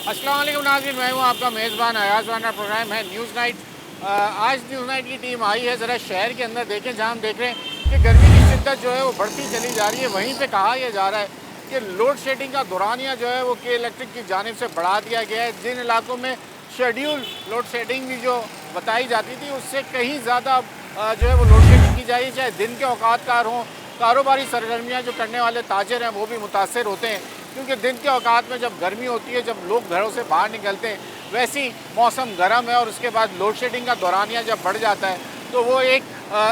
अस्सलाम वालेकुम नाज़रीन, मैं हूँ आपका मेज़बान अयाज़ वाना। प्रोग्राम है न्यूज़ नाइट। आज न्यूज़ नाइट की टीम आई है ज़रा शहर के अंदर। देखें, जहाँ हम देख रहे हैं कि गर्मी की शिद्दत जो है वो बढ़ती चली जा रही है। वहीं पे कहा यह जा रहा है कि लोड शेडिंग का दौरानिया जो है वो के इलेक्ट्रिक की जानिब से बढ़ा दिया गया है। जिन इलाकों में शेड्यूल लोड शेडिंग भी जो बताई जाती थी उससे कहीं ज़्यादा जो है वो लोड शेडिंग की जा रही है। चाहे दिन के औकात कार हों, कारोबारी सरगर्मियाँ जो करने वाले ताजर हैं वो भी मुतासर होते हैं, क्योंकि दिन के औकात में जब गर्मी होती है, जब लोग घरों से बाहर निकलते हैं, वैसी मौसम गर्म है और उसके बाद लोड शेडिंग का दौरानिया जब बढ़ जाता है तो वो एक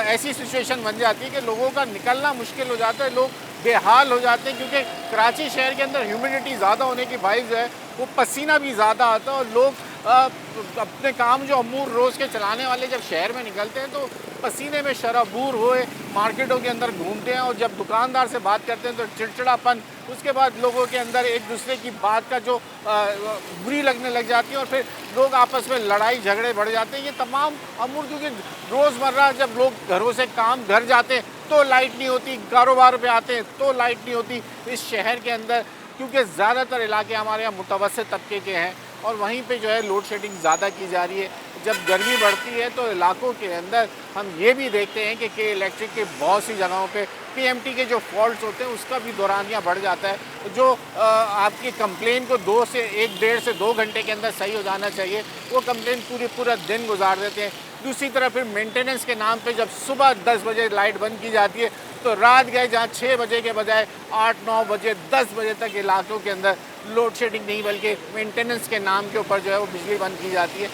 ऐसी सिचुएशन बन जाती है कि लोगों का निकलना मुश्किल हो जाता है, लोग बेहाल हो जाते हैं। क्योंकि कराची शहर के अंदर ह्यूमिडिटी ज़्यादा होने की बाइस जो है वो पसीना भी ज़्यादा आता है और लोग अपने काम जो अमूर रोज़ के चलाने वाले जब शहर में निकलते हैं तो पसीने में शराबूर हुए मार्केटों के अंदर घूमते हैं और जब दुकानदार से बात करते हैं तो चिड़चिड़ापन, उसके बाद लोगों के अंदर एक दूसरे की बात का जो बुरी लगने लग जाती है और फिर लोग आपस में लड़ाई झगड़े बढ़ जाते हैं। ये तमाम अमूर, क्योंकि रोज़मर्रा जब लोग घरों से काम घर जाते हैं तो लाइट नहीं होती, कारोबार पे आते हैं तो लाइट नहीं होती इस शहर के अंदर, क्योंकि ज़्यादातर इलाके हमारे यहाँ मुतवस्सित तबके के हैं और वहीं पे जो है लोड शेडिंग ज़्यादा की जा रही है। जब गर्मी बढ़ती है तो इलाकों के अंदर हम ये भी देखते हैं कि के इलेक्ट्रिक के बहुत सी जगहों पे पीएमटी के जो फॉल्ट्स होते हैं उसका भी दौरानिया बढ़ जाता है। जो आपकी कंप्लेन को 2 से 1 से 2 घंटे के अंदर सही हो जाना चाहिए, वो कंप्लेन पूरा दिन गुजार देते हैं। दूसरी तरफ फिर मेंटेनेंस के नाम पे जब सुबह 10 बजे लाइट बंद की जाती है तो रात गए जहाँ 6 बजे के बजाय 8-9 बजे 10 बजे तक इलाकों के अंदर लोड शेडिंग नहीं बल्कि मेंटेनेंस के नाम के ऊपर जो है वो बिजली बंद की जाती है।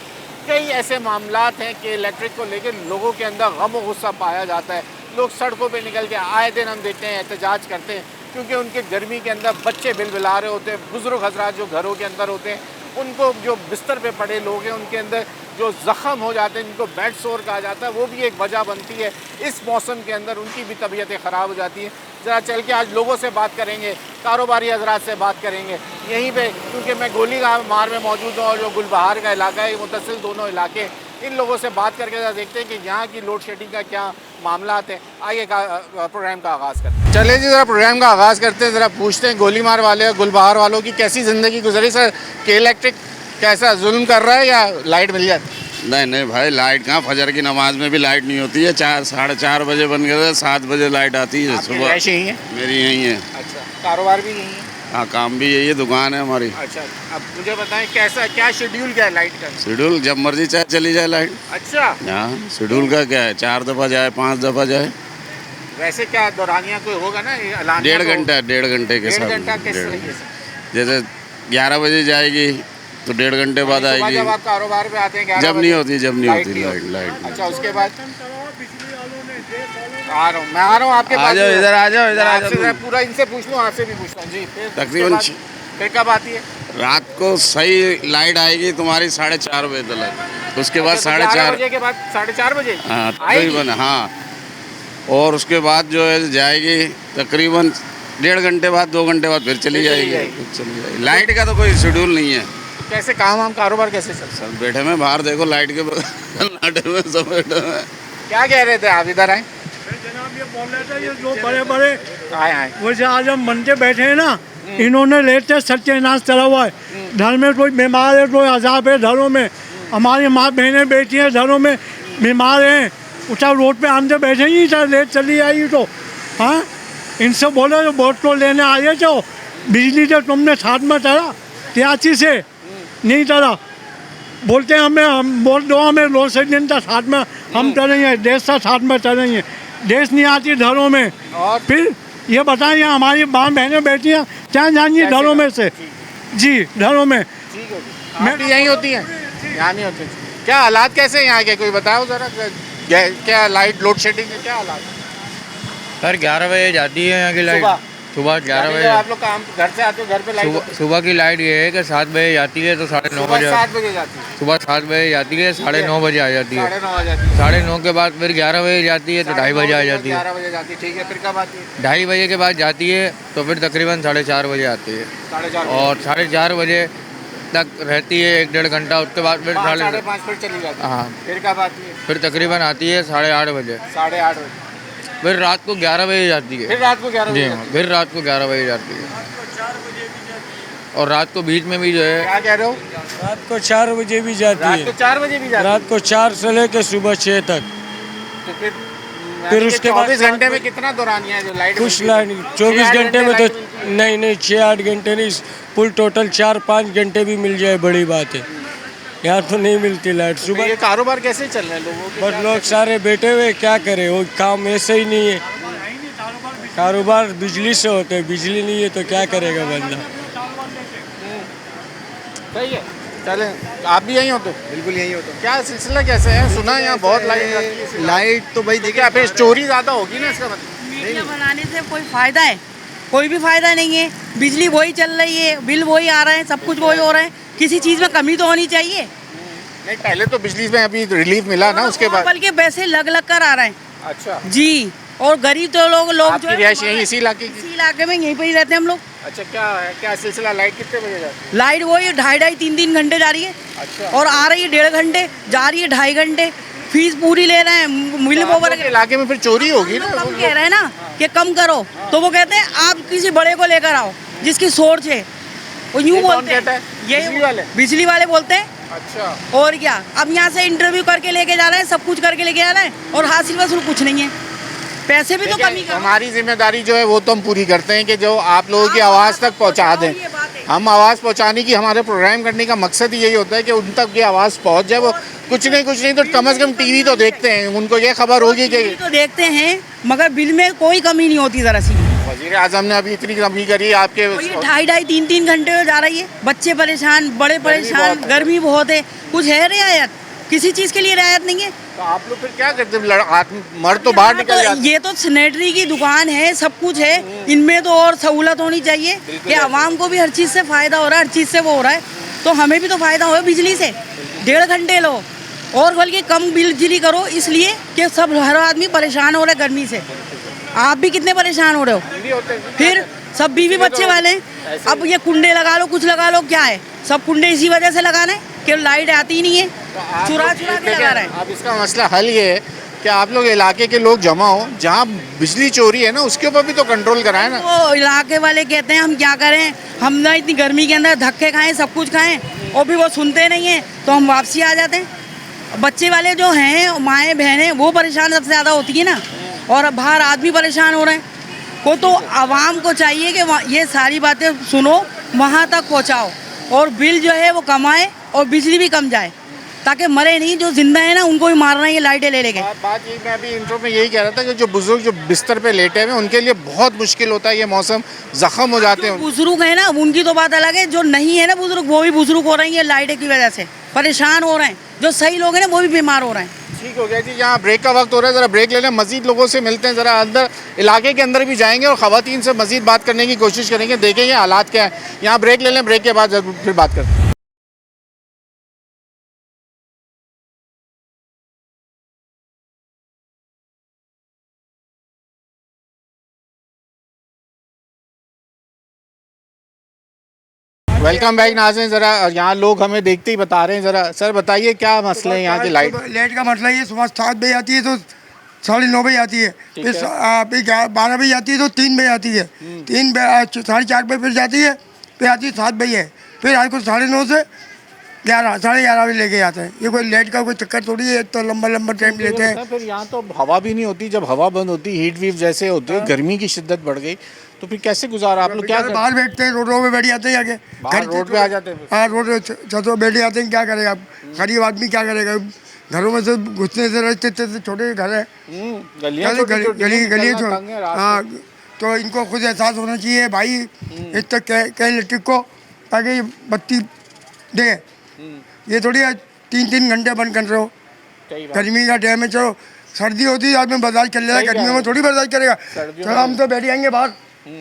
कई ऐसे मामलात हैं कि इलेक्ट्रिक को लेकर लोगों के अंदर गम और गुस्सा पाया जाता है। लोग सड़कों पे निकल के आए दिन हम देखते हैं एहतजाज करते हैं, क्योंकि उनके गर्मी के अंदर बच्चे बिलबिला रहे होते हैं, बुज़ुर्ग हज़रात जो घरों के अंदर होते हैं, उनको जो बिस्तर पे पड़े लोग हैं उनके अंदर जो ज़ख़म हो जाते हैं, जिनको बेड सोर कहा जाता है, वो भी एक वजह बनती है। इस मौसम के अंदर उनकी भी तबीयतें ख़राब हो जाती हैं। ज़रा चल के आज लोगों से बात करेंगे, कारोबारी हज़रात से बात करेंगे यहीं पे, क्योंकि मैं गोली मार में मौजूद हूँ और जो गुलबहार का इलाका है, मुतसिल दोनों इलाके, इन लोगों से बात करके ज़रा देखते हैं कि यहाँ की लोड शेडिंग का क्या मामला है। आइए प्रोग्राम का आगाज़ करते हैं। चले जी, ज़रा प्रोग्राम का आगाज़ करते हैं। ज़रा पूछते हैं गोली मार वाले और गुलबहार वालों की कैसी ज़िंदगी गुजरी। सर, के इलेक्ट्रिक कैसा जुल्म कर रहा है या लाइट मिल जाती? नहीं भाई, लाइट कहाँ, फजर की नमाज में भी लाइट नहीं होती है। 4-4:30 बजे बन गए, 7 बजे लाइट आती है सुबह। यही है? मेरी यही है। अच्छा, कारोबार भी यही है? हाँ, काम भी यही है, दुकान है हमारी। अच्छा, अब मुझे बताएं कैसा क्या शेड्यूल क्या है लाइट का? शेड्यूल जब मर्जी चाहे चली जाए लाइट। अच्छा, हाँ, शेड्यूल का क्या है, 4 दफ़ा जाए 5 दफ़ा जाए। वैसे क्या दौरानिया कोई होगा ना? डेढ़ घंटे के साथ। जैसे 11 बजे जाएगी तो 1.5 घंटे बाद आएगी। जब आप कारोबार पे आते हैं जब नहीं होती लाइट। अच्छा, उसके बाद आ रहा हूँ आपके पास। आ जाओ। पूरा इनसे पूछ लूँ, आपसे भी पूछता हूँ जी। तकरीबन फिर कब आती है? रात को सही लाइट आएगी तुम्हारी 4:30 बजे तक। उसके बाद 4:30 बजे के बाद 4:30 बजे। हाँ तकरीबन, हाँ। और उसके बाद जो है जाएगी तकरीबन 1.5 घंटे बाद 2 घंटे बाद फिर चली जाएगी। लाइट का तो कोई शेड्यूल नहीं है। कैसे काम कारोबार कैसे चल? सब बैठे में बाहर देखो, लाइट के नाटे में सब बैठे में। क्या कह रहे थे आप? इधर आए। जनाब, ये बोल रहे थे, ये जो बड़े बड़े आए वैसे आज हम बनते बैठे हैं ना, इन्होंने लेते सत्यानाश चला हुआ है। घर में कोई बीमार है, कोई अजाब है घरों में, हमारी माँ बहनें बैठी हैं घरों में बीमार हैं, उठा रोड पे आमदे बैठे ही था, लेट चली आई तो। हाँ, इनसे बोलो जो वोट को लेने आए तो बिजली तो तुमने साथ में चला, त्याची से नहीं चला। बोलते हैं हम वोट दो, हमें लोड शेडिंग का साथ में हम चलेंगे, देश का साथ में चलेंगे। देश नहीं आती घरों में। और फिर ये बताइए, हमारी माँ बहनें बैठी हैं, क्या जानिए घरों में से? जी, घरों में। मैं भी यहीं होती हैं, यहाँ नहीं होती। क्या हालात कैसे हैं यहाँ के, कोई बताओ ज़रा। क्या लाइट लोड शेडिंग के क्या हालात? सर 11 बजे जाती है यहाँ की लाइट। सुबह 11 बजे। आप लोग काम घर से आते हो, घर पे लाइट? सुबह की लाइट ये है कि 7 बजे जाती है तो 9:30 बजे। 7 बजे जाती है? सुबह 7 बजे जाती है, 9:30 बजे आ जाती है। 9:30 आ जाती है। 9:30 के बाद फिर 11 बजे जाती है तो 2:30 बजे आ जाती है। 11 बजे जाती है, ठीक है। फिर कब आती है? 2:30 बजे के बाद जाती है तो फिर तकरीबन 4:30 बजे आती है। 4:30 और 4:30 बजे तक रहती है 1-1.5 घंटा। उसके बाद फिर 5:30 फिर चली जाती है। हाँ, फिर कब आती है? फिर तकरीबन आती है 8:30 बजे। 8:30 बजे। फिर रात को 11 बजे जाती है। फिर रात को 11 जी बजे हाँ, फिर रात को 11 बजे जाती है। और रात को बीच में भी जो है क्या कह रहे हो? रात को 4 बजे भी जाती रात को 4 बजे भी जाती है? रात को 4 से लेकर सुबह 6 तक। तो फिर फिर उसके बाद 24 घंटे में कितना दौरानिया है जो लाइट कुछ मिलती है? लाइन 24 6-8 घंटे में लाइट तो मिलती है। नहीं 6-8 घंटे नहीं, फुल टोटल 4-5 घंटे भी मिल जाए बड़ी बात है। यहाँ तो नहीं मिलती लाइट तो सुबह। ये कारोबार कैसे चल रहे हैं लोगों के? बस लोग सारे बैठे हुए क्या करें, वो काम ऐसे ही नहीं है। कारोबार बिजली से होते हैं, बिजली नहीं है तो क्या करेगा बंदा। सही है, चले। आप भी यहीं हो? तो बिल्कुल यही होता क्या सिलसिला कैसे है? सुना है यहाँ बहुत लाइट जाती है। है। लाइट तो भाई देखिए आप चोरी ज़्यादा होगी ना, इसका मतलब। मीडिया बनाने से कोई फायदा है? कोई भी फायदा नहीं है। बिजली वही चल रही है, बिल वही आ रहा है, सब कुछ वही हो रहा है। किसी चीज़ में कमी तो होनी चाहिए। नहीं, पहले तो बिजली में अभी रिलीफ मिला ना, उसके बाद। बल्कि पैसे लग लग कर आ रहे हैं अच्छा, जी। और गरीब तो लोग आपकी जो है रिहाइश यहीं इसी इलाके की? इसी इलाके में यहीं पर ही रहते हैं हम लोग। अच्छा, क्या है, क्या सिलसिला? लाइट कितने बजे जाती है? लाइट वही 2.5-3 घंटे जा रही है अच्छा, और आ रही है 1.5 घंटे, जा रही है 2.5 घंटे। फीस पूरी ले रहे हैं, मिल तो आप ओवर लोग के इलाके में फिर चोरी होगी ना? कम कह रहे हैं ना कि कम करो, तो वो कहते हैं आप किसी बड़े को लेकर आओ जिसकी सोच है। वो यूँ ये कौन बोलते कहता हैं, है? बिजली वाले? बिजली वाले बोलते हैं। अच्छा, और क्या, अब यहाँ से इंटरव्यू करके लेके जा रहे हैं, सब कुछ करके लेके जा रहे हैं और हासिल वसूल कुछ नहीं है। पैसे भी तो देखिए, कमी करो। हमारी जिम्मेदारी जो है वो तो हम पूरी करते हैं कि जो आप लोगों की आवाज़ तक पहुंचा दें। ये बात है। हम आवाज़ पहुंचाने की, हमारे प्रोग्राम करने का मकसद ही यही होता है कि उन तक ये आवाज़ पहुंच जाए। वो कुछ नहीं तो कम से कम टीवी तो देखते हैं, उनको ये खबर होगी कि तो देखते हैं, मगर बिल में कोई कमी नहीं होती जरा सी। वज़ीर आज़म ने अभी इतनी कमी करी है आपके। और ये 2.5-3 घंटे में जा रही है। बच्चे परेशान, बड़े परेशान, बहुत है। गर्मी बहुत है। कुछ है रियायत? किसी चीज़ के लिए रियायत नहीं है। तो आप लोग फिर क्या करते हैं? मर्द तो बाहर निकल तो जाते ये तो सैनिटरी की दुकान है, सब कुछ है, इनमें तो और सहूलत होनी चाहिए कि आवाम को भी हर चीज़ से फ़ायदा हो रहा है, हर चीज़ से वो हो रहा है, तो हमें भी तो फ़ायदा हो बिजली से। 1.5 घंटे लो और बल्कि कम बिजली करो, इसलिए कि सब हर आदमी परेशान हो रहा है गर्मी से। आप भी कितने परेशान हो रहे हो? भी होते हैं। फिर सब बीवी बच्चे वाले हैं। अब ये कुंडे लगा लो, कुछ लगा लो, क्या है? सब कुंडे इसी वजह से लगाने कि लाइट आती ही नहीं है, तो आप चुरा लोग चुरा के देखिए, लगा रहे हैं। अब इसका मसला हल ये है कि आप लोग इलाके के लोग जमा हो, जहाँ बिजली चोरी है ना उसके ऊपर भी तो कंट्रोल कराए ना। वो इलाके वाले कहते हैं हम क्या करें, हम ना इतनी गर्मी के अंदर धक्के खाएं, सब कुछ खाएं, और भी वो सुनते नहीं हैं, तो हम वापसी आ जाते हैं। बच्चे वाले जो हैं, माएँ बहनें, वो परेशान सबसे ज़्यादा होती है ना, और अब बाहर आदमी परेशान हो रहे हैं। को तो आवाम को चाहिए कि ये सारी बातें सुनो, वहाँ तक पहुँचाओ, और बिल जो है वो कमाए और बिजली भी कम जाए, ताकि मरे नहीं। जो जिंदा है ना उनको भी मारना है ये लाइटें ले लेके। बात ये, मैं अभी इंट्रो में यही कह रहा था कि जो बुजुर्ग जो बिस्तर पे लेटे हुए हैं उनके लिए बहुत मुश्किल होता है ये मौसम, जख्म हो जाते हैं। बुजुर्ग है ना उनकी तो बात अलग है, जो नहीं है ना बुजुर्ग, वो भी बुजुर्ग हो रहे हैं ये लाइटें की वजह से, परेशान हो रहे हैं। जो सही लोग हैं ना वो भी बीमार हो रहे हैं। ठीक हो गया जी, यहाँ ब्रेक का वक्त हो रहा है, ज़रा ब्रेक ले लें, मज़ीद लोगों से मिलते हैं, ज़रा अंदर इलाके के अंदर भी जाएंगे और ख़वातीन से मज़ीद बात करने की कोशिश करेंगे, देखेंगे हालात क्या है। यहाँ ब्रेक ले लें, ब्रेक के बाद फिर बात करते हैं। वेलकम बैक नाज़रीन। ज़रा यहाँ लोग हमें देखते ही बता रहे हैं, ज़रा सर बताइए क्या मसले हैं यहाँ की लाइट? लाइट का मसला ये सुबह 7 बजे आती है तो 9:30 बजे आती है, फिर 12 बजे आती है तो 3 बजे आती है, 4:30 बजे फिर जाती है, फिर आती है 7 बजे, फिर आज को 9:30 से 11 बजे लेके जाते हैं। ये कोई लाइट का कोई चक्कर थोड़ी है, तो लंबा टाइम लेते हैं। फिर यहाँ तो हवा भी नहीं होती, जब हवा बंद होती हीट वेव जैसे होती है, गर्मी की शिद्दत बढ़ गई, तो फिर कैसे गुजारा आप लोग? क्या करते हैं? बाहर बैठते हैं, रोडों पे बैठ जाते हैं आगे, बाहर रोड पे आ जाते हैं? हाँ, रोड छतों बैठ जाते हैं। क्या करेगा गरीब आदमी, क्या करेगा? घरों में से घुसने से रहते छोटे घर है, गलियाँ गलियाँ हाँ, तो इनको खुद एहसास होना चाहिए भाई, इस तक कहीं इलेक्ट्रिक को ताकि बत्ती दे। ये थोड़ी 3 घंटे बंद कर रहे हो, गर्मी का टाइम है, चलो सर्दी होती है आदमी बर्दाश्त कर लेगा, गर्मियों में थोड़ी बर्दाश्त करेगा। चलो हम तो बैठ जाएंगे बाहर,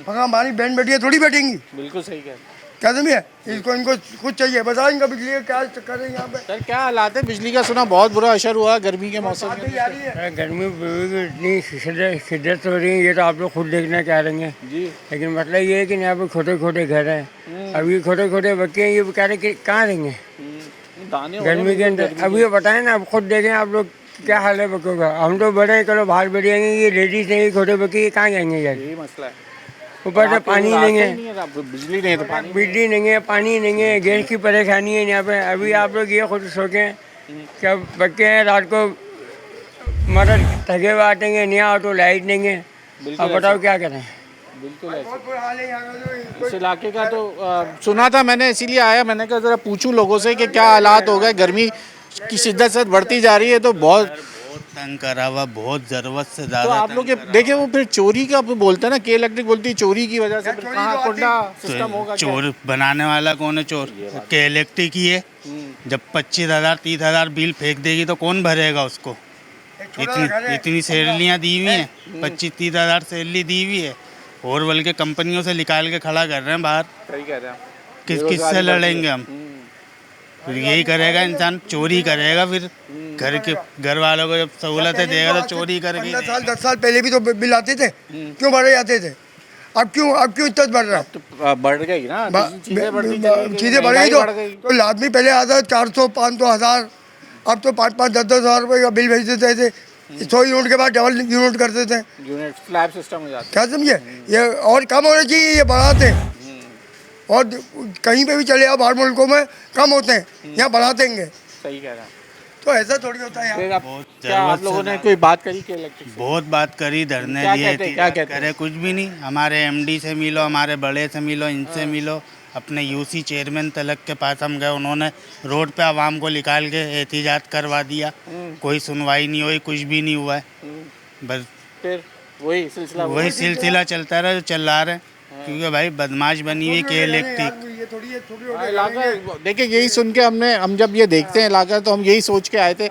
मगर हमारी बहन बेटियाँ थोड़ी बैठेंगी। बिल्कुल सही कह। क्या समझे? इनको कुछ चाहिए, बताओ इनका बिजली का क्या चक्कर है यहाँ पे? सर क्या हालात है बिजली का? सुना बहुत बुरा असर हुआ गर्मी के मौसम में। आ रही है गर्मी इतनी शिद्दत हो रही है, ये तो आप लोग खुद देखना चाह रहे हैं जी, लेकिन मतलब ये है कि यहाँ पे छोटे छोटे घर हैं। अब ये छोटे छोटे बच्चे हैं, ये बेचारे कहाँ रहेंगे गर्मी के अंदर? अब ये बताएं ना, अब खुद देखें आप लोग क्या हाल है बच्चों का। हम तो बड़े हैं, चलो बाहर बैठ जाएंगे, ये लेडीज हैं, ये छोटे बच्चे, ये कहाँ जाएंगे यार? यही मसला है। ऊपर से आपके पानी रास्ते नहीं ही है, नहीं है, बिजली नहीं है तो पानी बिजली नहीं है, पानी नहीं है, गैस की परेशानी है यहाँ पे। अभी आप लोग ये खुद सोचें कि अब बच्चे हैं रात को मतलब थके हुए आतेंगे, नहीं आओ तो लाइट नहीं है, बिल्कुल अब बताओ क्या करें। बिल्कुल ऐसे इस इलाके का तो सुना था मैंने, इसीलिए आया। मैंने कहा जरा पूछूं लोगों से कि क्या हालात हो गए, गर्मी की शिद्दत से बढ़ती जा रही है तो बहुत तंग करा हुआ, बहुत ज़रूरत से तो ज़्यादा आप लोग के देखिए वो फिर चोरी का बोलते हैं ना, के इलेक्ट्रिक बोलती है चोरी की वजह से फिर कहाँ कुंडा सिस्टम होगा क्या? चोर बनाने वाला कौन है? चोर के इलेक्ट्रिक ही है। जब 25,000 30,000 बिल फेंक देगी तो कौन भरेगा उसको? इतनी सैलरियाँ दी हुई हैं, 25-30,000 सैलरी दी हुई है, और बल्कि कंपनियों से निकाल के खड़ा कर रहे हैं बाहर। सही कह रहे हैं किससे लड़ेंगे हम? फिर यही करेगा इंसान, चोरी करेगा। फिर घर वालों को जब सहूलतें देगा तो चोरी करके 15 साल 10 साल पहले भी तो बिल आते थे, क्यों बढ़े जाते थे? अब क्यों इतना बढ़ रहा है? तो बढ़ गई ना, चीजें बढ़ती चली गई, चीज़ें बढ़ गई महंगाई तो लादमी पहले आता 400 500 हज़ार, अब तो 5 10 हज़ार रुपये का बिल भेज देते थे। 100 यूनिट के बाद डबल यूनिट कर देते हैं। यूनिट स्लैब सिस्टम हो जाता क्या समझे? ये और कम होना चाहिए, ये बढ़ाते हैं। और कहीं पे भी चले आओ बाहर मुल्कों में कम होते हैं, यहाँ बढ़ाते हैं। है। सही कह रहे हैं तो ऐसा थोड़ी होता है यार। फिर आप क्या आप लोगों ने कोई बात करी के इलेक्ट्रिक से? बहुत बात करी, धरने क्या दिए, कहते हैं, क्या कहते हैं? करे कुछ भी नहीं। हमारे एमडी से मिलो, हमारे बड़े से मिलो, इनसे मिलो, अपने यूसी चेयरमैन तलक के पास हम गए, उन्होंने रोड पे आवाम को निकाल के एहतिजाज करवा दिया। कोई सुनवाई नहीं हुई, कुछ भी नहीं हुआ है। बस फिर वही सिलसिला चलता रहा जो चल रहा है, क्योंकि भाई बदमाश बनी हुई के इलेक्ट्रिक। इलाका देखिए, यही सुन के हम जब ये देखते हैं इलाका तो हम यही सोच के आए थे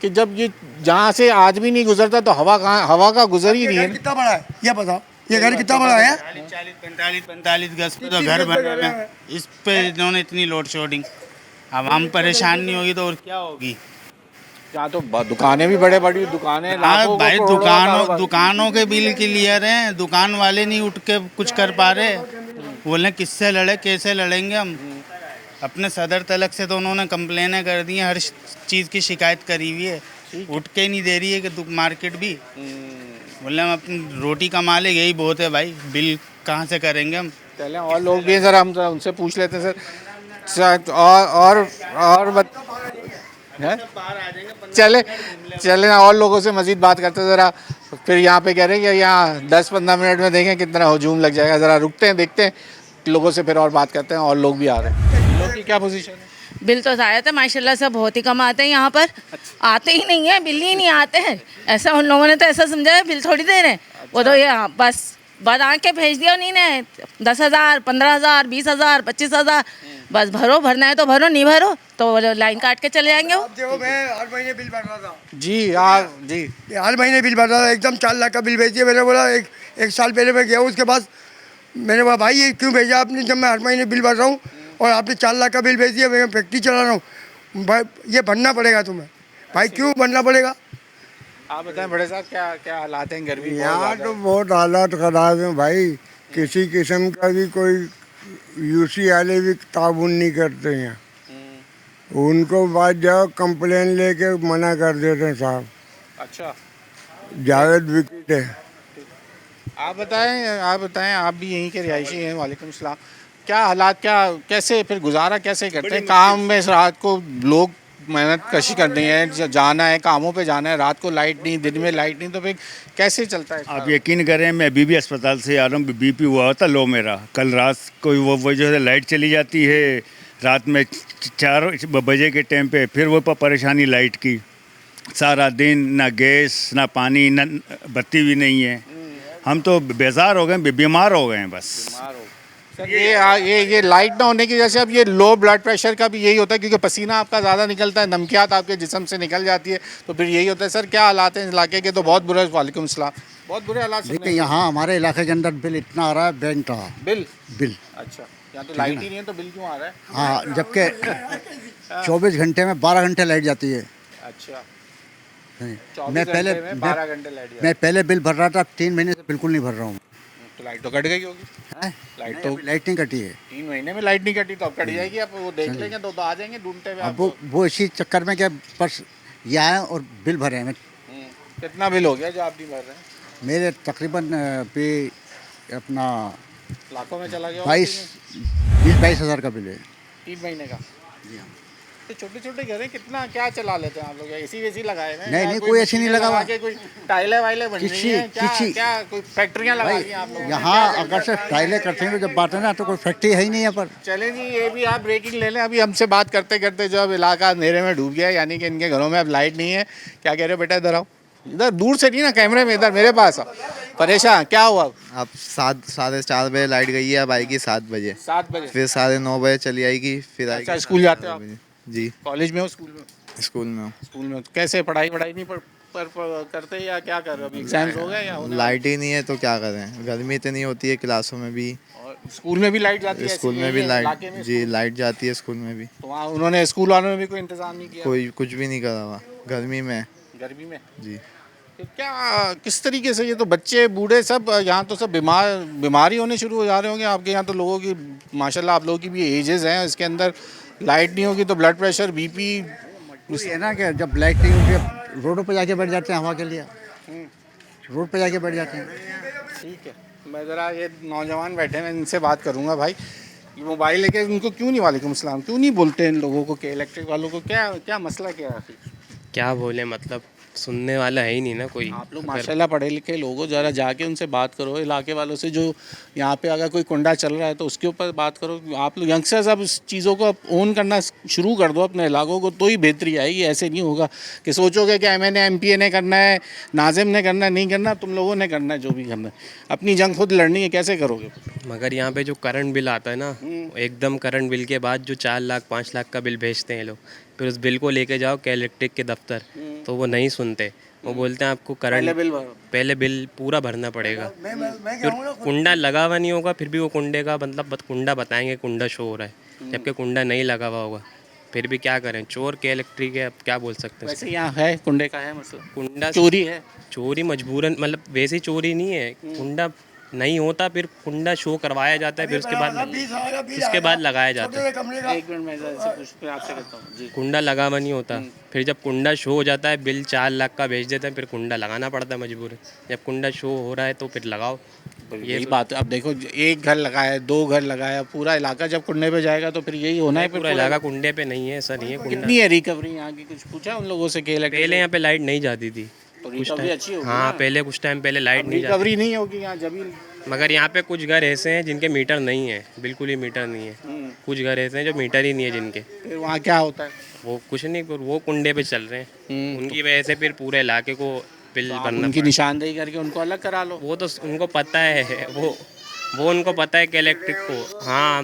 कि जब ये जहाँ से आदमी नहीं गुजरता तो हवा का गुजर ही नहीं है। कितना बड़ा है ये बताओ, ये घर कितना बड़ा है? 45 गज पे तो घर बन रहे हैं, इस पे इन्होंने इतनी लोड शेडिंग। अब हम परेशान नहीं होगी तो और क्या होगी? यहाँ तो दुकानें भी बड़े बड़ी दुकानें, हाँ लाखों भाई, करोड़ों का कारोबार। दुकानों के बिल क्लियर हैं, दुकान वाले नहीं उठ के कुछ कर पा रहे। बोले किससे लड़े, कैसे लड़ेंगे हम? अपने सदर तलक से तो उन्होंने कंप्लेनें कर दी हैं, हर चीज़ की शिकायत करी हुई है, उठ के नहीं दे रही है कि मार्केट भी। बोले हम अपनी रोटी कमा ले, यही बहुत है भाई, बिल कहाँ से करेंगे हम? चलें और लोग भी हैं, जरा हम उनसे पूछ लेते हैं सर। और हैं? चले ना, और लोगों से मजीद बात करते हैं ज़रा। फिर यहाँ पे कह रहे हैं कि यहाँ 10-15 मिनट में देखें कितना हजूम लग जाएगा। ज़रा रुकते हैं, देखते हैं लोगों से, फिर और बात करते हैं। और लोग भी आ रहे हैं। लोग की क्या पोजीशन है? बिल तो आया था माशाल्लाह से, बहुत ही कम आते हैं यहाँ पर। आते ही नहीं है, बिल ही नहीं आते हैं। ऐसा उन लोगों ने तो ऐसा समझा है बिल थोड़ी दे रहे हैं। वो तो ये बस बाद आके भेज दिया उन्हीं ने, 10,000 15,000 20,000 25,000, बस भरो, भरना है तो भरो, नहीं भरो तो लाइन काट के चले जाएंगे वो। देखो मैं हर महीने बिल भर रहा था जी हर महीने बिल भर रहा था, एकदम 4 लाख का बिल भेज दिया। मैंने बोला एक साल पहले मैं गया, उसके बाद मैंने बोला भाई ये क्यों भेजा आपने, जब मैं हर महीने बिल भर रहा हूँ और आपने 4 लाख का बिल भेज दिया। मैं फैक्ट्री चला रहा हूँ भाई, ये भरना पड़ेगा तुम्हें। भाई क्यों भरना पड़ेगा? आप बताएं बड़े साहब, क्या हालात हैं गर्मी? यहाँ तो बहुत हालात ख़राब हैं भाई, किसी किस्म का भी कोई यूसी वाले भी ताबुन नहीं करते हैं। उनको बाद जाओ कंप्लेन लेके मना कर देते हैं साहब। अच्छा, जावेद विकेट है। आप बताएं आप भी यहीं के रिहायशी हैं। वालेकुम सलाम। क्या हालात, कैसे फिर गुजारा कैसे करते हैं? काम में रात को लोग मेहनत कशी करनी है, जाना है, कामों पे जाना है, रात को लाइट नहीं, दिन में लाइट नहीं, तो फिर कैसे चलता है? आप यकीन करें, मैं बीबी अस्पताल से आ रहा हूँ, बीपी हुआ होता लो मेरा। कल रात को वो जो है लाइट चली जाती है रात में 4 बजे के टाइम पे, फिर वो परेशानी लाइट की। सारा दिन ना गैस ना पानी ना बत्ती भी नहीं है। हम तो बेजार हो गए, बीमार हो गए हैं बस। सर ये लाइट ना होने की वजह से अब ये लो ब्लड प्रेशर का भी यही होता है, क्योंकि पसीना आपका ज़्यादा निकलता है, नमकियात आपके जिस्म से निकल जाती है, तो फिर यही होता है। सर क्या हालात हैं इलाके के? तो बहुत बुरे। वालेकुम सलाम। बहुत बुरे हालात। देखिए यहाँ हमारे इलाके के अंदर बिल इतना आ रहा है, बैंक का बिल। अच्छा, यहाँ तो लाइट ही नहीं है तो बिल क्यों आ रहा है? हाँ, जबकि 24 घंटे में 12 घंटे लाइट जाती है। अच्छा, मैं पहले बिल भर रहा था, 3 महीने से बिल्कुल नहीं भर रहा हूँ। तो लाइट तो कट गई होगी? लाइट नहीं कटी है। 3 महीने में लाइट नहीं कटी तो अब कट जाएगी। आप वो देख लेंगे तो आ जाएंगे ढूंढते हुए। अब वो इसी चक्कर में क्या बस ये आए और बिल भरे हैं। कितना बिल हो गया जो आप नहीं भर रहे हैं? मेरे तकरीबन भी अपना लाखों में चला गया 22 हज़ार का बिल है। 3 महीने का। तो छोटे छोटे घर है, कितना क्या चला लेते हैं आप लोग? एसी वेसी लगाए हुए हैं? नहीं, या नहीं, कोई एसी नहीं लगा हुआ। के कोई टाइलें वाइलें बन रही हैं क्या? क्या कोई फैक्ट्रियाँ लगा दी हैं आप लोग? यहाँ अगर से टाइलें करते हैं तो जब बात है ना, तो कोई फैक्ट्री है ही नहीं यहाँ पर। चले जी, ये भी आप ब्रेकिंग ले लें। अभी हमसे बात करते करते जो अब इलाका अंधेरे में डूब गया है, यानी कि इनके घरों में अब लाइट नहीं है। क्या कह रहे हो बेटा? इधर आओ, इधर दूर से नहीं ना, कैमरे में, इधर मेरे पास आओ। परेशान क्या हुआ? अब 7-4:30 बजे लाइट गई है, अब आएगी 7 बजे। 7 बजे फिर 9:30 बजे चली आएगी, फिर अच्छा, आएगी। स्कूल जाते हो आप? जी, कॉलेज में हो? स्कूल में? स्कूल में हूँ। स्कूल में तो कैसे पढ़ाई नहीं करते या क्या कर रहे हो? अभी एग्जाम्स हो गए या होने वाले? लाइट ही नहीं है तो क्या करें, गर्मी इतनी होती है क्लासों में भी। और स्कूल में भी लाइट जाती है? स्कूल में भी लाइट, जी लाइट जाती है स्कूल में भी। तो वहाँ उन्होंने स्कूल वालों ने भी कोई इंतजाम नहीं किया? कोई कुछ भी नहीं करा हुआ, गर्मी में। गर्मी में जी। तो क्या किस तरीके से, ये तो बच्चे बूढ़े सब यहाँ तो सब बीमारी होने शुरू हो जा रहे होंगे आपके यहाँ तो। लोगों की माशाल्लाह आप लोगों की भी एजेस हैं, इसके अंदर लाइट नहीं होगी तो ब्लड प्रेशर, बीपी है ना कि जब लाइट नहीं होती रोडों पर जाके बैठ जाते हैं हवा के लिए, रोड पर जाके बैठ जाते हैं। ठीक है, मैं ज़रा ये नौजवान बैठे हैं, इनसे बात करूँगा। भाई ये मोबाइल लेके उनको क्यों नहीं, वालेकुम सलाम, क्यों नहीं बोलते इन लोगों को कि इलेक्ट्रिक वालों को क्या मसला क्या है? क्या बोले, मतलब सुनने वाला है ही नहीं ना कोई। आप लोग माशाल्लाह पढ़े लिखे लोग हो, ज़रा जाके उनसे बात करो, इलाके वालों से। जो यहाँ पे अगर कोई कुंडा चल रहा है तो उसके ऊपर बात करो। आप लोग यंगस्टर्स अब इस चीज़ों को ओन करना शुरू कर दो अपने इलाकों को, तो ही बेहतरी आएगी। ऐसे नहीं होगा कि सोचोगे कि MNA MPA ने करना है, नाजिम ने करना है। नहीं करना, तुम लोगों ने करना है जो भी करना है। अपनी जंग खुद लड़नी है, कैसे करोगे? मगर यहाँ पे जो करंट बिल आता है ना, एकदम करंट बिल के बाद जो 4 लाख 5 लाख का बिल भेजते हैं लोग, फिर उस बिल को लेके जाओ के इलेक्ट्रिक के दफ्तर, तो वो नहीं सुनते। वो बोलते हैं आपको करंट पहले बिल पूरा भरना पड़ेगा। फिर कुंडा लगा हुआ नहीं होगा, फिर भी वो कुंडे का मतलब कुंडा बताएंगे कुंडा शो हो रहा है, जबकि कुंडा नहीं लगा हुआ होगा। फिर भी क्या करें, चोर के इलेक्ट्रिक है, अब क्या बोल सकते हैं। वैसे यहाँ है कुंडे का है मसला, कुंडा चोरी है, चोरी मजबूरन, मतलब वैसी चोरी नहीं है। कुंडा नहीं होता, फिर कुंडा शो करवाया जाता है, फिर उसके बाद लगाया जाता है। एक मिनट मैं आपसे कहता हूँ जी। कुंडा लगा हुआ नहीं होता, फिर जब कुंडा शो हो जाता है, बिल 4 लाख का भेज देते हैं, फिर कुंडा लगाना पड़ता है मजबूर। जब कुंडा शो हो रहा है तो फिर लगाओ। यही बात है। अब देखो, एक घर लगाया, 2 घर लगाया, पूरा इलाका जब कुंडे पे जाएगा तो फिर यही होना है। पूरा इलाका कुंडे पे नहीं है, ऐसा नहीं है। कितनी है रिकवरी यहाँ की? कुछ पूछा उन लोगों से? पहले यहाँ पे लाइट नहीं जाती थी, तो रिकवरी अच्छी होगी। हाँ, पहले कुछ टाइम पहले लाइट नहीं जाती, रिकवरी नहीं होगी यहाँ जब। मगर यहाँ पे कुछ घर ऐसे हैं जिनके मीटर नहीं है, बिल्कुल ही मीटर नहीं है। कुछ घर ऐसे हैं जो मीटर ही नहीं है जिनके। फिर वहाँ क्या होता है? वो कुछ नहीं, वो कुंडे पे चल रहे हैं। उनकी वजह से फिर पूरे इलाके को बिल भरना। उनकी निशानदेही करके उनको अलग करा लो। वो तो उनको पता है, वो उनको पता है कि इलेक्ट्रिक को। हाँ,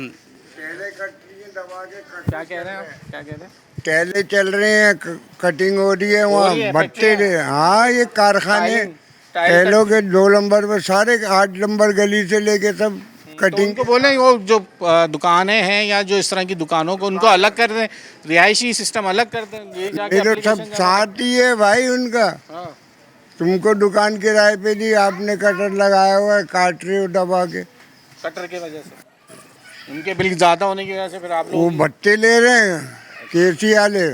क्या कह रहे हैं आप? क्या कह रहे हैं? टैले चल रहे हैं, कटिंग हो रही है वहाँ भट्टे। हाँ, ये कारखाने टैलों के 2 नंबर पर सारे 8 नंबर गली से लेके सब कटिंग। तो उनको बोले वो जो दुकानें हैं या जो इस तरह की दुकानों को उनको अलग कर दें, रिहायशी सिस्टम अलग कर दें। ये तो सब साथ ही है भाई उनका। तुमको दुकान किराए पे दी, आपने कटर लगाया हुआ है, काट रहे हो दबा के। कटर की वजह से उनके बिल ज़्यादा होने की वजह से फिर आप लोग वो भट्टे ले रहे हैं, केसी वाले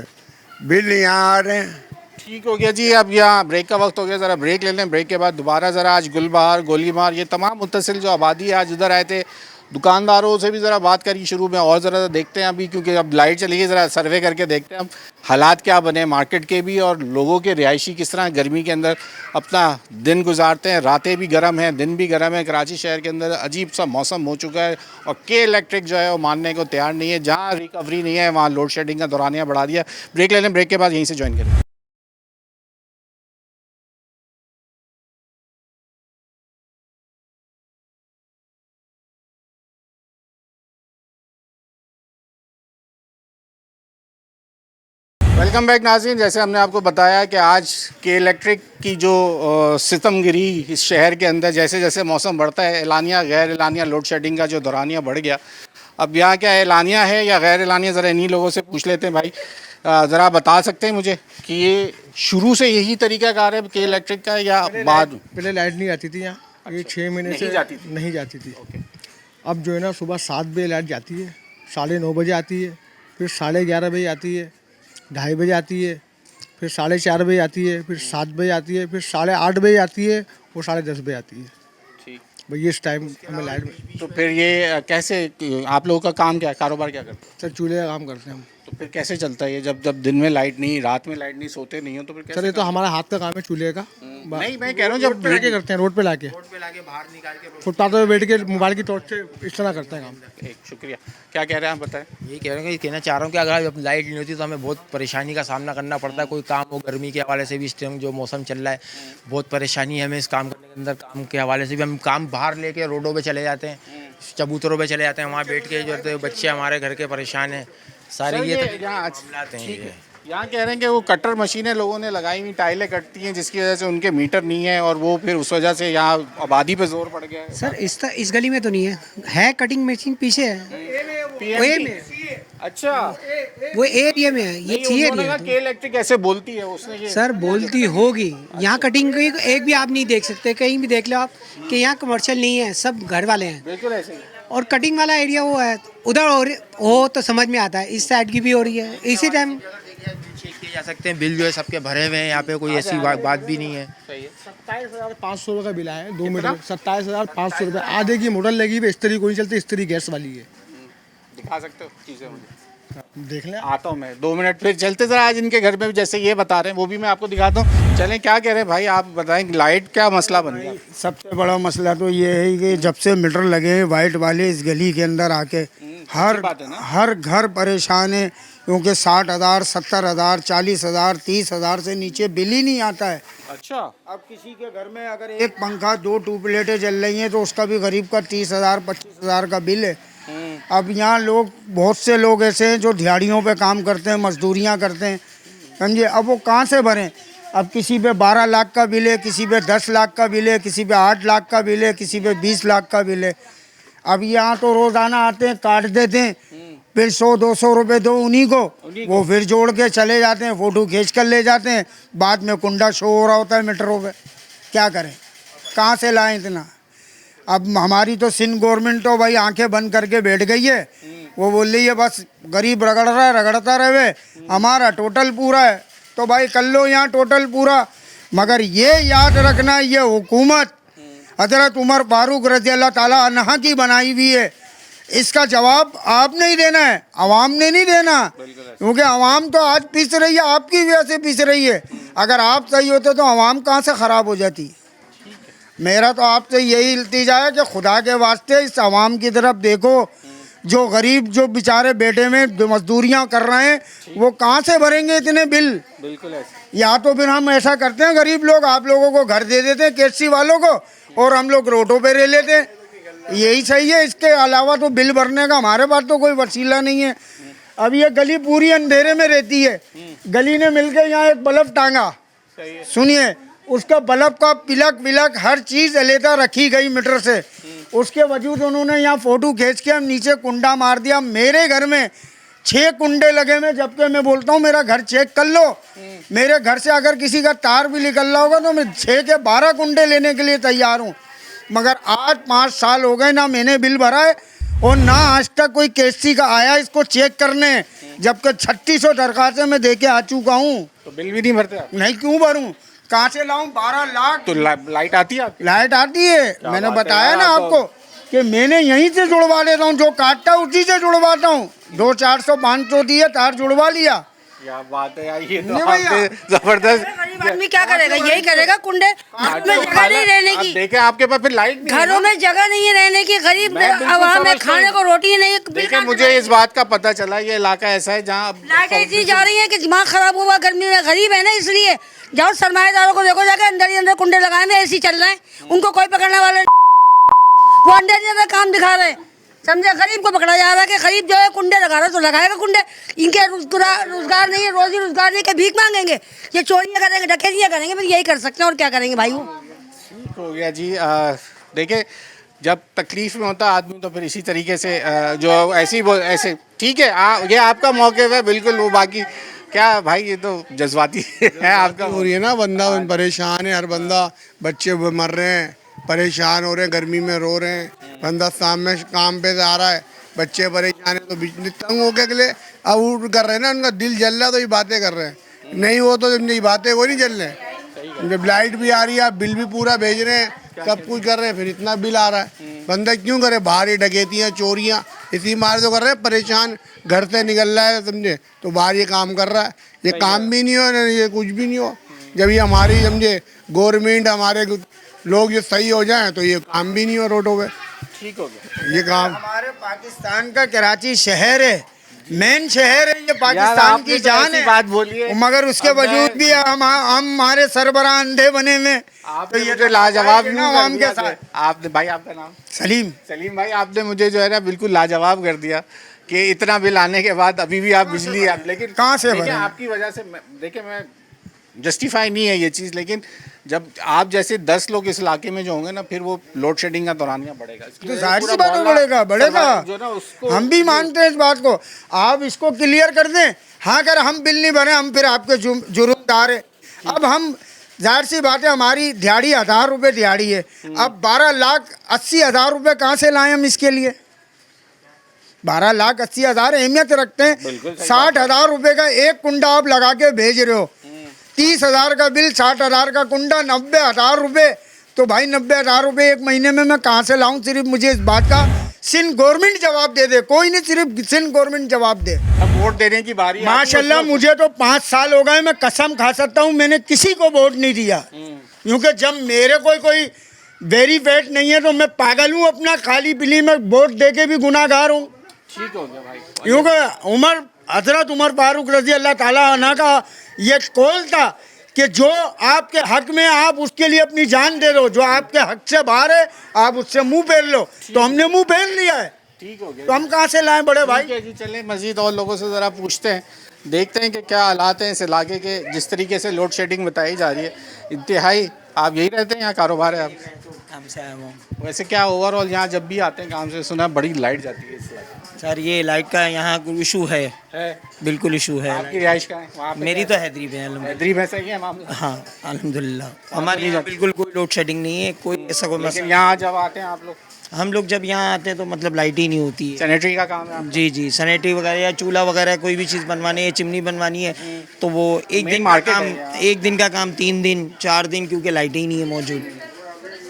बिल यहाँ आ रहे हैं। ठीक हो गया जी। अब यहाँ ब्रेक का वक्त हो गया, ज़रा ब्रेक ले लें। ब्रेक के बाद दोबारा ज़रा आज गुलबहार, गोलीमार, ये तमाम मुत्तसिल जो आबादी है आज उधर आए थे। दुकानदारों से भी ज़रा बात करी शुरू में, और ज़रा देखते हैं अभी, क्योंकि अब लाइट चली गई, ज़रा सर्वे करके देखते हैं अब हालात क्या बने मार्केट के भी, और लोगों के रिहायशी किस तरह गर्मी के अंदर अपना दिन गुजारते हैं। रातें भी गर्म हैं, दिन भी गर्म है। कराची शहर के अंदर अजीब सा मौसम हो चुका है, और के इलेक्ट्रिक जो है वो मानने को तैयार नहीं है। जहाँ रिकवरी नहीं है वहाँ लोड शेडिंग का दौरानिया बढ़ा दिया। ब्रेक ले लें, ब्रेक के बाद यहीं से ज्वाइन करें। वेलकम बैक नाज़रीन। जैसे हमने आपको बताया कि आज के इलेक्ट्रिक की जो सितमगिरी इस शहर के अंदर, जैसे जैसे मौसम बढ़ता है, एलानिया गैर एलानिया लोड शेडिंग का जो दौरानिया बढ़ गया। अब यहाँ क्या एलानिया है या गैर एलानिया, ज़रा इन्हीं लोगों से पूछ लेते हैं। भाई ज़रा बता सकते हैं मुझे कि ये शुरू से यही तरीक़ाकार है के इलेक्ट्रिक का या बाद? पहले लाइट नहीं आती थी यहाँ, ये 6 महीने से नहीं जाती थी। अब जो है ना, सुबह 7 बजे लाइट जाती है, 9:30 बजे आती है, फिर 11:30 बजे आती है, 2:30 बजे आती है, फिर 4:30 बजे आती है, फिर 7 बजे आती है, फिर 8:30 बजे आती है और 10:30 बजे आती है। भाई इस टाइम हमें लाइट। तो फिर ये कैसे आप लोगों का काम क्या है, कारोबार क्या करते हैं? सर चूल्हे का काम करते हैं हम। तो फिर कैसे चलता है ये, जब जब दिन में लाइट नहीं, रात में लाइट नहीं, सोते नहीं हो तो फिर सर कैसे? ये तो हमारा हाथ का काम है चूल्हे का। नहीं, मैं कह रहा हूँ जब रोड पे लाके करते हैं, रोड पे लाके बाहर निकाल के। फुटपाथ पे बैठ के मोबाइल की टॉर्च से इस तरह करते हैं काम। एक शुक्रिया। क्या कह रहे हैं आप, बताएं। यही कह रहे हैं, कहना चाह रहा हूँ कि अगर लाइट नहीं होती तो हमें बहुत परेशानी का सामना करना पड़ता है। कोई काम हो, गर्मी के हवाले से भी इस टाइम जो मौसम चल रहा है बहुत परेशानी है हमें इस काम करने के अंदर। काम के हवाले से भी हम काम बाहर लेके रोडों पे चले जाते हैं, चबूतरों पे चले जाते हैं, वहाँ बैठ के जो बच्चे हमारे घर के परेशान हैं सारे। ये मामलात हैं ये। यहाँ कह रहे हैं कि वो कटर मशीनें लोगों ने लगाई हुई, टाइलें कटती हैं जिसकी वजह से उनके मीटर नहीं है और वो फिर उस वजह से यहाँ आबादी पे जोर पड़ गया है। सर इस गली में तो नहीं है कटिंग मशीन पीछे है। ए में। अच्छा, वो एरिया में है, ये चाहिए नहीं है। के इलेक्ट्रिक ऐसे बोलती है उसने ये। सर बोलती होगी, यहाँ कटिंग की एक भी आप नहीं देख सकते, कहीं भी देख लो आप कि यहाँ कमर्शियल नहीं है, सब घर वाले हैं। बिल्कुल ऐसे ही। और कटिंग वाला एरिया वो है, उधर हो तो समझ में आता है, इस साइड की भी हो रही है इसी टाइम। चेक किए जा सकते हैं, बिल जो है सबके भरे हुए हैं, यहाँ पे कोई ऐसी बात भी नहीं है। 27,500 रुपये का बिल आया है 2 मीटर। 27,500 रुपये। आधे की मोटर लगी हुई, इस्त्री कोई नहीं चलती, इस्त्री गैस वाली है। दिखा सकते हो चीज़ें मुझे? देख लें, आता हूँ मैं 2 मिनट फिर चलते ज़रा। आज इनके घर में भी जैसे ये बता रहे हैं वो भी मैं आपको दिखाता हूँ। चलें, क्या कह रहे हैं भाई, आप बताएं लाइट क्या मसला बन गया? सबसे बड़ा मसला तो ये है कि जब से मीटर लगे हैं वाइट वाले इस गली के अंदर आके हर घर परेशान है, क्योंकि 60,000, 70,000, 40,000, 30,000 से नीचे बिल ही नहीं आता है। अच्छा, अब किसी के घर में अगर एक पंखा 2 ट्यूबलाइटें जल रही हैं तो उसका भी गरीब का 30,000, 25,000 का बिल है। अब यहाँ लोग, बहुत से लोग ऐसे हैं जो दिहाड़ियों पे काम करते हैं, मजदूरियाँ करते हैं, समझे। अब वो कहाँ से भरें? अब किसी पे 12 लाख का बिल है, किसी पे 10 लाख का बिल है, किसी पे 8 लाख का बिल है, किसी पे 20 लाख का बिल है। अब यहाँ तो रोज़ाना आते हैं, काट देते हैं, फिर 100-200 रुपये दो उन्हीं को, वो फिर जोड़ के चले जाते हैं, फ़ोटो खींच कर ले जाते हैं, बाद में कुंडा शो हो रहा होता है मीटरों पे। क्या करें, कहाँ से लाएं इतना? अब हमारी तो सिंध गवर्नमेंट तो भाई आंखें बंद करके बैठ गई है। वो बोल रही है बस गरीब रगड़ रहा है, रगड़ता रहे, हमारा टोटल पूरा है। तो भाई कर लो यहाँ टोटल पूरा, मगर ये याद रखना ये हुकूमत हज़रत उमर फारूक रज़ी अल्लाह ताला अन्हा की बनाई हुई है। इसका जवाब आपने ही देना है, आवाम ने नहीं देना, क्योंकि आवाम तो आज पीस रही है, आपकी वजह से पीस रही है। अगर आप सही होते तो आवाम कहाँ से ख़राब हो जाती। मेरा तो आपसे यही इल्तिजा है कि खुदा के वास्ते इस आवाम की तरफ देखो, जो गरीब, जो बेचारे बेटे में मजदूरियां कर रहे हैं, वो कहाँ से भरेंगे इतने बिल? बिल्कुल ऐसे। या तो फिर हम ऐसा करते हैं, गरीब लोग आप लोगों को घर दे देते हैं केसी वालों को, और हम लोग रोडों पे रह लेते हैं, यही सही है। इसके अलावा तो बिल भरने का हमारे पास तो कोई वसीला नहीं है। अब ये गली पूरी अंधेरे में रहती है, गली ने मिलकर यहाँ एक बल्ब टांगा, सुनिए, उसका बल्ब का पिलक विलक हर चीज़ अलहदा रखी गई मीटर से। उसके वजूद उन्होंने यहाँ फ़ोटो खींच के हम नीचे कुंडा मार दिया। मेरे घर में 6 कुंडे लगे हुए, जबकि मैं बोलता हूँ मेरा घर चेक कर लो, मेरे घर से अगर किसी का तार भी निकल रहा होगा तो मैं 6 के 12 कुंडे लेने के लिए तैयार हूँ। मगर आज 5 साल हो गए ना मैंने बिल भरा है और ना आज तक कोई केसी का आया इसको चेक करने, जबकि 3600 दरखास्तें मैं दे के आ चुका हूँ। तो बिल भी नहीं भरते आप? नहीं, क्यों भरूँ, कहाँ से लाऊं? 12 लाख। तो लाइट आती है? लाइट आती है, मैंने बताया ना आपको कि मैंने यहीं से जुड़वा लेता हूँ, जो काटता उसी से जुड़वाता हूँ। 200, 400, 500 दिए, तार जुड़वा लिया। क्या बात है यार, ये तो नहीं आपने जबरदस्त। गरीब आदमी क्या करेगा, यही करेगा, कुंडे में जगह नहीं रहने की। देखे आपके पास फिर लाइट नहीं है घरों ना? में जगह नहीं है रहने की, गरीब मैं बिल्कुल आवाम है, समझता खाने हूँ। को रोटी नहीं है। देखिए मुझे इस बात का पता चला, ये इलाका ऐसा है जहाँ लाइटें इतनी जा रही है कि दिमाग खराब हुआ। गर्मी में गरीब है ना, इसलिए जाओ सरमाएदारों को देखो, जाके अंदर ही अंदर कुंडे लगाए में एसी चल रहे हैं, उनको कोई पकड़ने वाले, वो अंदर ही अंदर काम दिखा रहे हैं, समझे। गरीब को पकड़ा जा रहा है कि गरीब जो है कुंडे लगा रहा है तो लगाएगा कुंडे। इनके रोजगार नहीं है, रोजी रोजगार नहीं, के भीख मांगेंगे, ये चोरियाँ करेंगे, डकैतियाँ करेंगे, फिर यही कर सकते हैं और क्या करेंगे भाई। वो ठीक हो गया जी। देखिए जब तकलीफ में होता आदमी तो फिर इसी तरीके से जो ऐसे ठीक है। ये आपका मौक़िफ़ है बिल्कुल, वो बाकी क्या भाई, ये तो जज्बाती है आपका। हो रही है ना, बंदा परेशान है, हर बंदा, बच्चे मर रहे हैं, परेशान हो रहे हैं, गर्मी में रो रहे हैं, बंदा शाम में काम पे आ रहा है, बच्चे परेशान है, तो बिजली तंग होके के लिए अब उठ कर रहे हैं ना, उनका दिल जल रहा है तो ये बातें कर रहे हैं, नहीं वो तो ये बातें वो नहीं जल रहे हैं। जब लाइट भी आ रही है, बिल भी पूरा भेज रहे हैं, सब कुछ कर रहे हैं, फिर इतना बिल आ रहा है। बंदा क्यों करे? बाहर ही डकैतियाँ, चोरियाँ, इसी मार तो कर रहे हैं। परेशान घर से निकल रहा है, समझे, तो बाहर ये काम कर रहा है। ये काम भी नहीं हो, ये कुछ भी नहीं हो। जब ये हमारी, समझे, गवर्नमेंट, हमारे लोग ये सही हो जाए तो ये काम भी नहीं हो रोडों पे। ठीक हो गया ये काम। हमारे पाकिस्तान का कराची शहर है, मेन शहर है, ये पाकिस्तान की जान है। बात बोलिए, मगर उसके बावजूद भी हम हमारे सरबराह अंधे बने हुए। तो ये तो लाजवाब आवाम के साथ। आपने भाई, आपका नाम? सलीम। सलीम भाई, आपने मुझे जो है ना बिल्कुल लाजवाब कर दिया कि इतना बिल आने के बाद अभी भी आप बिजली आप, लेकिन कहाँ से देखिए आपकी वजह से देखिए, मैं जस्टिफाई नहीं है ये चीज़, लेकिन जब आप जैसे 10 लोग इस इलाके में जो होंगे ना, फिर वो लोड शेडिंग का दौरानिया बढ़ेगा। तो जाहिर सी बात है बढ़ेगा। हम भी मानते हैं इस बात को। आप इसको क्लियर कर दें। हाँ, अगर हम बिल नहीं भरे, हम फिर आपके जुर्मदार हैं। अब हम, जाहिर सी बात है, हमारी दिहाड़ी 1000 रुपये दिहाड़ी है। अब 12,80,000 रुपये कहाँ से लाएं हम इसके लिए? 12,80,000 अहमियत रखते हैं। 60,000 रुपये का एक कुंडा आप लगा के भेज रहे हो, 30,000 का बिल, 60,000 का कुंडा, 90,000 रुपये। तो भाई 90,000 रुपये एक महीने में मैं कहाँ से लाऊं? सिर्फ मुझे इस बात का सिंध गवर्नमेंट जवाब दे दे, कोई नहीं, सिर्फ सिंध गवर्नमेंट जवाब दे। अब वोट देने की बारी माशाल्लाह, मुझे तो 5 साल हो गए, मैं कसम खा सकता हूँ मैंने किसी को वोट नहीं दिया, क्योंकि जब मेरे कोई वेरीफाइड नहीं है तो मैं पागल हूँ अपना खाली पिली में वोट दे के भी गुनाहगार हूँ। ठीक हो गया भाई, क्योंकि हजरत उमर फारूक रजी अल्लाह ताला अन्हु का ये कौल था कि जो आपके हक में आप उसके लिए अपनी जान दे दो, जो आपके हक से बाहर है आप उससे मुंह फेर लो। तो हमने मुंह फेर लिया है। ठीक हो गया, तो हम कहाँ से लाएं बड़े भाई? जी, चलें मजीद और लोगों से ज़रा पूछते हैं, देखते हैं कि क्या हालात हैं इस इलाके के। जिस तरीके से लोड शेडिंग बताई जा रही है इंतहाई। आप यही रहते हैं, यहाँ कारोबार है आप? काम से आया हूँ। वैसे क्या ओवरऑल यहाँ जब भी आते हैं काम से, सुना बड़ी लाइट जाती है इस इलाके? सर ये लाइट का यहाँ इशू है, बिल्कुल इशू है। आपकी रिहाइश कहाँ है? वहाँ पे मेरी तो हैदरी में है। हैदरी में सही है मामला? हाँ अल्हम्दुलिल्लाह, हमारे यहाँ बिल्कुल कोई लोड शेडिंग नहीं है, कोई ऐसा कोई मसला। यहाँ जब आते हैं आप लोग? हम लोग जब यहाँ आते हैं तो मतलब लाइट ही नहीं होती है। सैनिटरी का काम है? जी जी, सैनिटरी वगैरह या चूल्हा वगैरह कोई भी चीज़ बनवानी है, चिमनी बनवानी है, तो वो एक दिन का काम, एक दिन का काम 3 दिन 4 दिन, क्योंकि लाइट ही नहीं है मौजूद।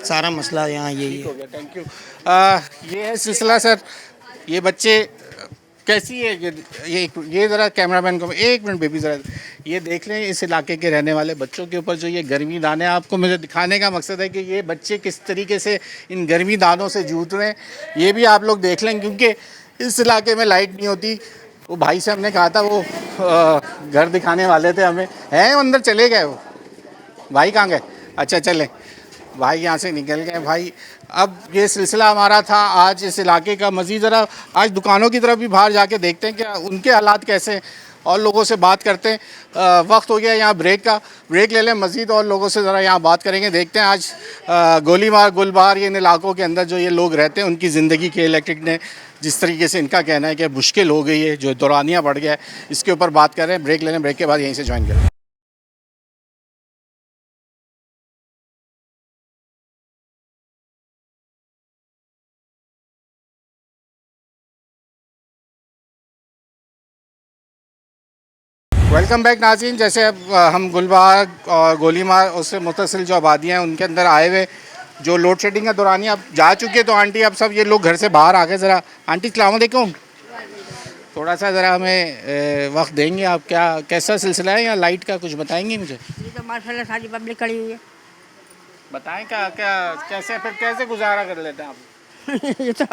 सारा मसला यहाँ यही है। Thank you. ये है सिलसिला सर। ये बच्चे कैसी है ये ज़रा कैमरामैन को 1 मिनट बेबी ज़रा ये देख लें। इस इलाके के रहने वाले बच्चों के ऊपर जो ये गर्मी दाने, आपको मुझे दिखाने का मकसद है कि ये बच्चे किस तरीके से इन गर्मी दानों से जूझ रहे हैं, ये भी आप लोग देख लें। क्योंकि इस इलाके में लाइट नहीं होती। वो भाई से हमने कहा था, वो घर दिखाने वाले थे हमें, हैं अंदर चले गए। वो भाई कहाँ गए? अच्छा चले, भाई यहाँ से निकल गए भाई। अब ये सिलसिला हमारा था आज इस इलाके का। मज़ीद ज़रा आज दुकानों की तरफ भी बाहर जाके देखते हैं कि उनके हालात कैसे हैं और लोगों से बात करते हैं। वक्त हो गया यहाँ ब्रेक का, ब्रेक ले लें, मज़ीद और लोगों से ज़रा यहाँ बात करेंगे। देखते हैं आज गोलीमार गुलबार इन इलाकों के अंदर जो ये लोग रहते हैं उनकी ज़िंदगी के इलेक्ट्रिक ने जिस तरीके से इनका कहना है कि मुश्किल हो गई है, जो दौरानिया बढ़ गया है, इसके ऊपर बात कर रहे हैं। ब्रेक ले लें, ब्रेक के बाद यहीं से ज्वाइन करें। वेलकम बैक नाज़रीन। जैसे अब हम गुलबाग और गोलीमार उससे मुतसिल जो आबादियाँ हैं उनके अंदर आए हुए, जो लोड शेडिंग का दौरान अब जा चुके हैं, तो आंटी अब सब ये लोग घर से बाहर आ गए। ज़रा आंटी अस्सलाम वालेकुम, थोड़ा सा ज़रा हमें वक्त देंगे आप? क्या कैसा सिलसिला है या लाइट का कुछ बताएंगे मुझे? ये तो माशाल्लाह सारी पब्लिक खड़ी हुई है। बताएं क्या क्या कैसे फिर कैसे गुजारा कर लेते हैं आप? ये तो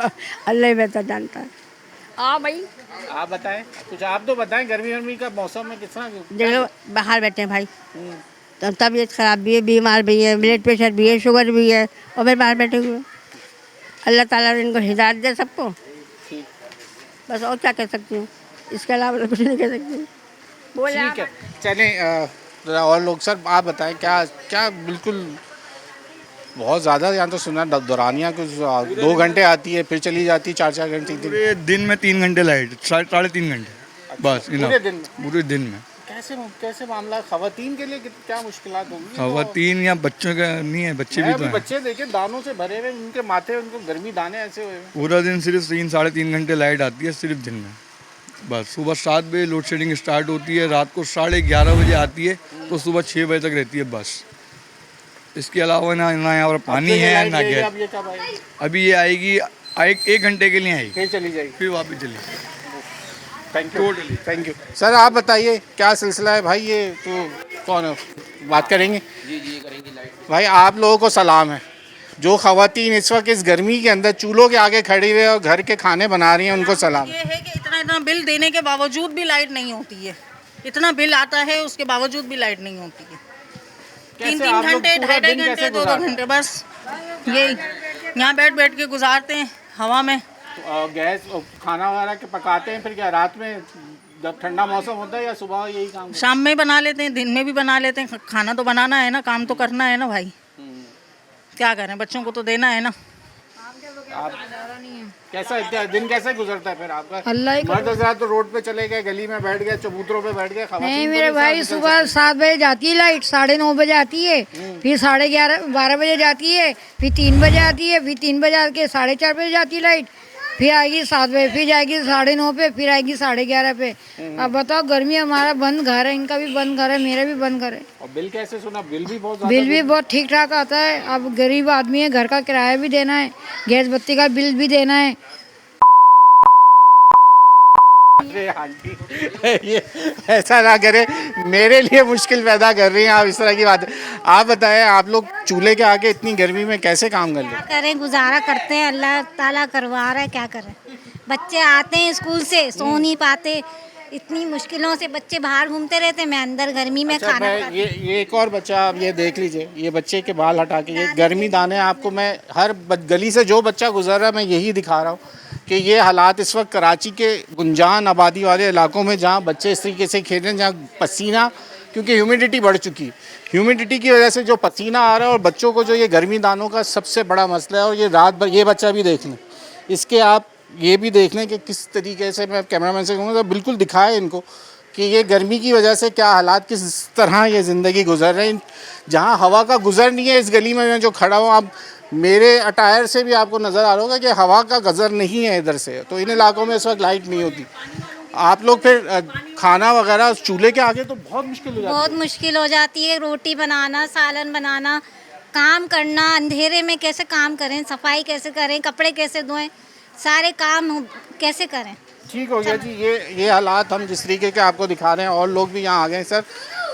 अल्लाह ही बेहतर जानता है। हाँ भाई आप बताएं कुछ, आप तो बताएं गर्मी का मौसम में किस तरह? देखो बाहर बैठे हैं भाई, तो तबीयत ख़राब भी है, बीमार भी है, ब्लड प्रेशर भी है, शुगर भी है, और फिर बाहर बैठे हुए। अल्लाह ताला ने इनको हिदायत दे सबको, बस। और क्या कह सकती हूँ, इसके अलावा कुछ नहीं कह सकती। बोले ठीक है, चलें ज़रा और लोग। सर आप बताएं क्या क्या बिल्कुल बहुत ज़्यादा यहाँ तो सुना दौरानिया कुछ 2 घंटे आती है फिर चली जाती है, 4-4 घंटे। पूरे दिन में 3 घंटे लाइट, 3.5 घंटे बस। पूरे दिन में कैसे मामला? खवातीन के लिए क्या मुश्किलात होंगी? खवातीन या बच्चों का नहीं है, बच्चे भी तो हैं। बच्चे देखे दानों से भरे हुए, उनके माथे उनको गर्मी दाने ऐसे हुए। पूरा दिन सिर्फ 3-3.5 घंटे लाइट आती है सिर्फ दिन में बस। सुबह 7 बजे लोड शेडिंग स्टार्ट होती है, रात को 11:30 बजे आती है, तो सुबह 6 बजे तक रहती है बस। इसके अलावा ना ना यहाँ पर पानी है ना गैस। अब ये कब आएगी? अभी ये आएगी एक घंटे के लिए आएगी, फिर चली जाएगी, फिर वापस चली। Thank you, thank you. Sir आप बताइए क्या सिलसिला है भाई, ये तो कौन है बात करेंगे? जी करेंगे लाइट। भाई आप लोगों को सलाम है, जो खवातीन इस वक्त इस गर्मी के अंदर चूल्हों के आगे खड़ी हुई और घर के खाने बना रही हैं, उनको सलाम। ये है कि इतना बिल देने के बावजूद भी लाइट नहीं होती है, इतना बिल आता है उसके बावजूद भी लाइट नहीं होती है। 3-3 घंटे, 2.5 घंटे, 2-2 घंटे, बस यही यहाँ बैठ के गुजारते हैं हवा में। तो गैस खाना वगैरह के पकाते हैं फिर क्या रात में जब ठंडा मौसम होता है, या सुबह यही काम? शाम में बना लेते हैं, दिन में भी बना लेते हैं। खाना तो बनाना है ना, काम तो करना है ना भाई, क्या करें, बच्चों को तो देना है ना। आप कैसा दिन कैसे गुजरता है फिर आपका? अल्लाह ही मर्द हज़रात तो रोड पे चले गए, गली में बैठ गए, चबूतरों पे बैठ गए। नहीं मेरे भाई, सुबह 7 बजे जाती है लाइट, 9:30 बजे आती है, फिर 11:30 12 बजे जाती है, फिर 3 बजे आती है, फिर 3 बजे आके 4:30 बजे जाती है लाइट, फिर आएगी 7 बजे, फिर जाएगी 9:30 पे, फिर आएगी 11:30 पे। अब बताओ, गर्मी हमारा बंद घर है, इनका भी बंद घर है, मेरा भी बंद घर है। और बिल कैसे सुना? बिल भी बहुत बिल भी बहुत ठीक ठाक आता है। अब गरीब आदमी है, घर का किराया भी देना है, गैस बत्ती का बिल भी देना है। अरे आंटी ये ऐसा ना करे, मेरे लिए मुश्किल पैदा कर रही हैं आप इस तरह की बात। आप बताएं, आप लोग चूल्हे के आगे इतनी गर्मी में कैसे काम कर क्या करें, गुजारा करते हैं, अल्लाह ताला करवा रहा है, क्या करें। बच्चे आते हैं स्कूल से, सो नहीं पाते, इतनी मुश्किलों से बच्चे बाहर घूमते रहते हैं, मैं अंदर गर्मी में अच्छा, खाना ये एक और बच्चा, आप ये देख लीजिए, ये बच्चे के बाल हटा के, ये गर्मी दाने आपको मैं हर गली से जो बच्चा गुजर रहा है मैं यही दिखा रहा हूँ कि ये हालात इस वक्त कराची के गुंजान आबादी वाले इलाकों में, जहाँ बच्चे इस तरीके से खेल रहे हैं, जहाँ पसीना, क्योंकि ह्यूमिडिटी बढ़ चुकी है, ह्यूमिडिटी की वजह से जो पसीना आ रहा है, और बच्चों को जो ये गर्मी दानों का सबसे बड़ा मसला है। और ये रात भर, ये बच्चा भी देख लें, इसके आप ये भी देख लें कि किस तरीके से, मैं कैमरामैन से कहूँगा बिल्कुल दिखाए इनको कि ये गर्मी की वजह से क्या हालात, किस तरह ये ज़िंदगी गुजर रहे हैं। जहाँ हवा का गुज़र नहीं है, इस गली में मैं जो खड़ा हूँ, आप मेरे अटायर से भी आपको नज़र आ रहा होगा कि हवा का गज़र नहीं है इधर से, तो इन इलाकों में इस वक्त लाइट नहीं होती। आप लोग फिर खाना वगैरह चूल्हे के आगे तो बहुत मुश्किल हो जाती है। बहुत मुश्किल हो जाती है, रोटी बनाना, सालन बनाना, काम करना, अंधेरे में कैसे काम करें, सफाई कैसे करें, कपड़े कैसे धोएं, सारे काम कैसे करें। ठीक हो गया जी, ये हालात हम जिस तरीके के आपको दिखा रहे हैं, और लोग भी यहाँ आ गए। सर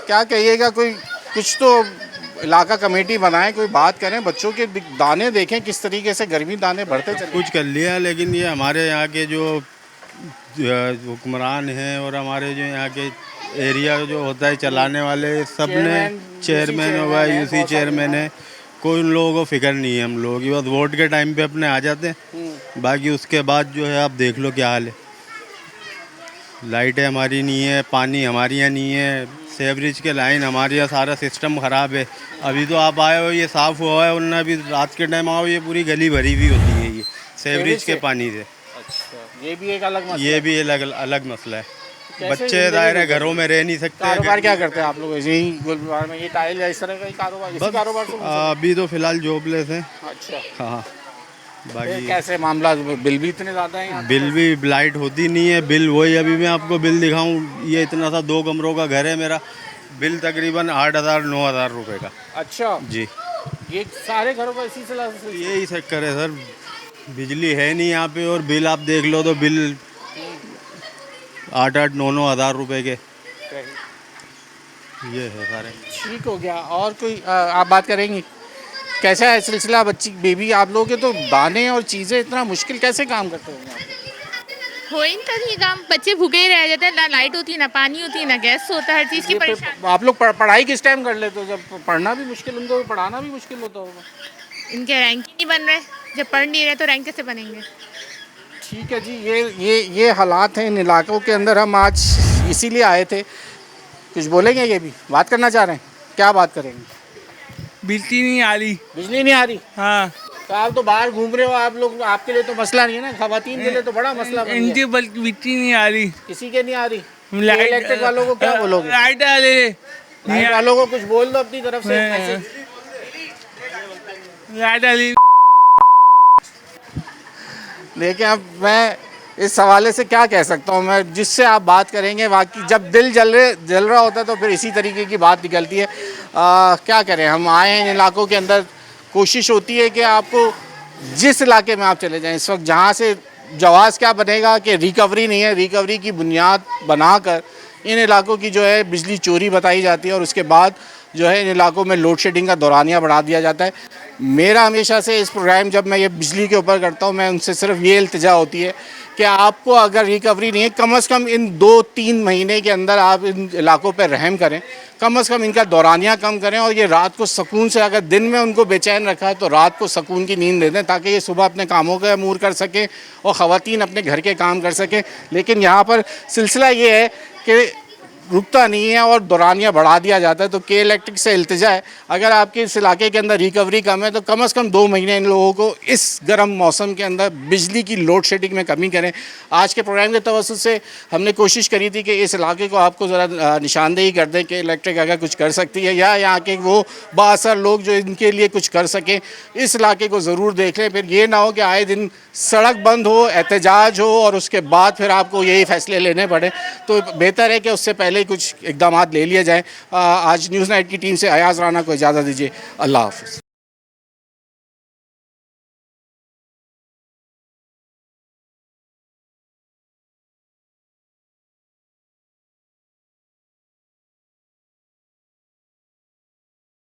क्या कहिएगा, कोई कुछ तो इलाका कमेटी बनाए, कोई बात करें, बच्चों के दाने देखें किस तरीके से गर्मी दाने बढ़ते चले। कुछ कर लिया, लेकिन ये हमारे यहाँ के जो हुक्मरान हैं और हमारे जो यहाँ के एरिया जो होता है चलाने वाले, सब ने, चेयरमैन हुआ, यूसी चेयरमैन है, कोई उन लोगों को फिक्र नहीं है। हम लोग बस वोट के टाइम पे अपने आ जाते हैं, बाकी उसके बाद जो है आप देख लो क्या हाल है। लाइटें हमारी नहीं है, पानी हमारे यहाँ नहीं है, सेवरेज के लाइन हमारे यहाँ, सारा सिस्टम ख़राब है। अभी तो आप आए हो, ये साफ़ हुआ है, वरना अभी रात के टाइम आओ, ये पूरी गली भरी हुई होती है ये सेवरेज के पानी से। अच्छा, ये भी एक अलग मसला, ये भी अलग मसला है। बच्चे दायरे घरों में रह नहीं सकते। कारोबार क्या करते हैं आप लोग? यही गुलबार में ये टाइल या इस तरह का ही कारोबार, इसी कारोबार से? अभी तो फिलहाल जॉबलेस हैं। अच्छा, हाँ, बाकी कैसे मामला? बिल भी इतने ज़्यादा हैं? बिल भी, लाइट होती नहीं है, बिल वही, अभी मैं आपको बिल दिखाऊं, ये इतना सा 2 कमरों का घर है मेरा, बिल तकरीबन 8,000-9,000 रुपये का। अच्छा जी, ये सारे घरों का इसी से यही चक्कर है सर, बिजली है नहीं यहाँ पे, और बिल आप देख लो तो बिल 8-9 हज़ार रुपये के ये है सारे। ठीक हो गया। और कोई आप बात करेंगी, कैसा है सिलसिला? बच्ची बेबी आप लोगों के तो दाने और चीज़ें इतना मुश्किल कैसे काम करते होंगे? हो ही तो नहीं काम, बच्चे भूखे ही रह जाते हैं, ना लाइट होती है, ना पानी होती है, ना गैस होता है, हर चीज़ की परेशानी। आप लोग पढ़ाई किस टाइम कर लेते हो? जब पढ़ना भी मुश्किल, उनको पढ़ाना भी मुश्किल होता होगा। इनके रैंक ही नहीं बन रहे, जब पढ़ नहीं रहे तो रैंक कैसे बनेंगे? ठीक है जी, ये हालात हैं इन इलाकों के अंदर। हम आज इसीलिए आए थे। कुछ बोलेंगे? ये भी बात करना चाह रहे हैं, क्या बात करेंगे? बिजली नहीं आ रही। बिजली नहीं आ रही? हाँ, तो आप तो बाहर घूम रहे हो, आप लोग, आपके लिए तो मसला नहीं है ना, खवातीन के लिए तो बड़ा मसला बन गया। इनके बिजली नहीं आ रही, किसी के नहीं आ रही। इलेक्ट्रिक वालों को क्या बोलोगे? लाइट लाइट वालों को कुछ बोल दो अपनी तरफ से। लाइट आ रही। देखिए, अब मैं इस हवाले से क्या कह सकता हूँ मैं, जिससे आप बात करेंगे वाकई जब दिल जल रहा होता है तो फिर इसी तरीके की बात निकलती है। क्या करें, हम आए हैं इन इलाकों के अंदर, कोशिश होती है कि आपको जिस इलाके में आप चले जाएं इस वक्त, जहाँ से जवाज़ क्या बनेगा कि रिकवरी नहीं है, रिकवरी की बुनियाद बनाकर इन इलाकों की जो है बिजली चोरी बताई जाती है और उसके बाद जो है इन इलाकों में लोड शेडिंग का दौरानिया बढ़ा दिया जाता है। मेरा हमेशा से इस प्रोग्राम जब मैं ये बिजली के ऊपर करता हूँ, मैं उनसे सिर्फ ये इल्तिजा होती है कि आपको अगर रिकवरी नहीं है, कम से कम इन 2-3 महीने के अंदर आप इन इलाकों पर रहम करें, कम से कम इनका दौरानिया कम करें और ये रात को सुकून से, अगर दिन में उनको बेचैन रखा है तो रात को सुकून की नींद दे दें ताकि ये सुबह अपने कामों का अमूर कर सकें और ख़वातीन अपने घर के काम कर सकें। लेकिन यहाँ पर सिलसिला ये है कि रुकता नहीं है और दौरानिया बढ़ा दिया जाता है। तो के इलेक्ट्रिक से इल्तिजा है, अगर आपके इस इलाके के अंदर रिकवरी कम है तो कम से कम 2 महीने इन लोगों को इस गर्म मौसम के अंदर बिजली की लोड शेडिंग में कमी करें। आज के प्रोग्राम के तवज्जुह से हमने कोशिश करी थी कि इस इलाके को आपको ज़रा निशानदेही कर दें कि इलेक्ट्रिक अगर कुछ कर सकती है या यहाँ के वो बाअसर लोग जो इनके लिए कुछ कर सकें, इस इलाके को ज़रूर देख लें। फिर ये ना हो कि आए दिन सड़क बंद हो, एहतजाज हो और उसके बाद फिर आपको यही फैसले लेने पड़े। तो बेहतर है कि उससे पहले कुछ इकदाम ले लिए जाएँ। आज न्यूज़ नाइट की टीम से अयाज़ राना को इजाज़त दीजिए। अल्लाह हाफ़िज़।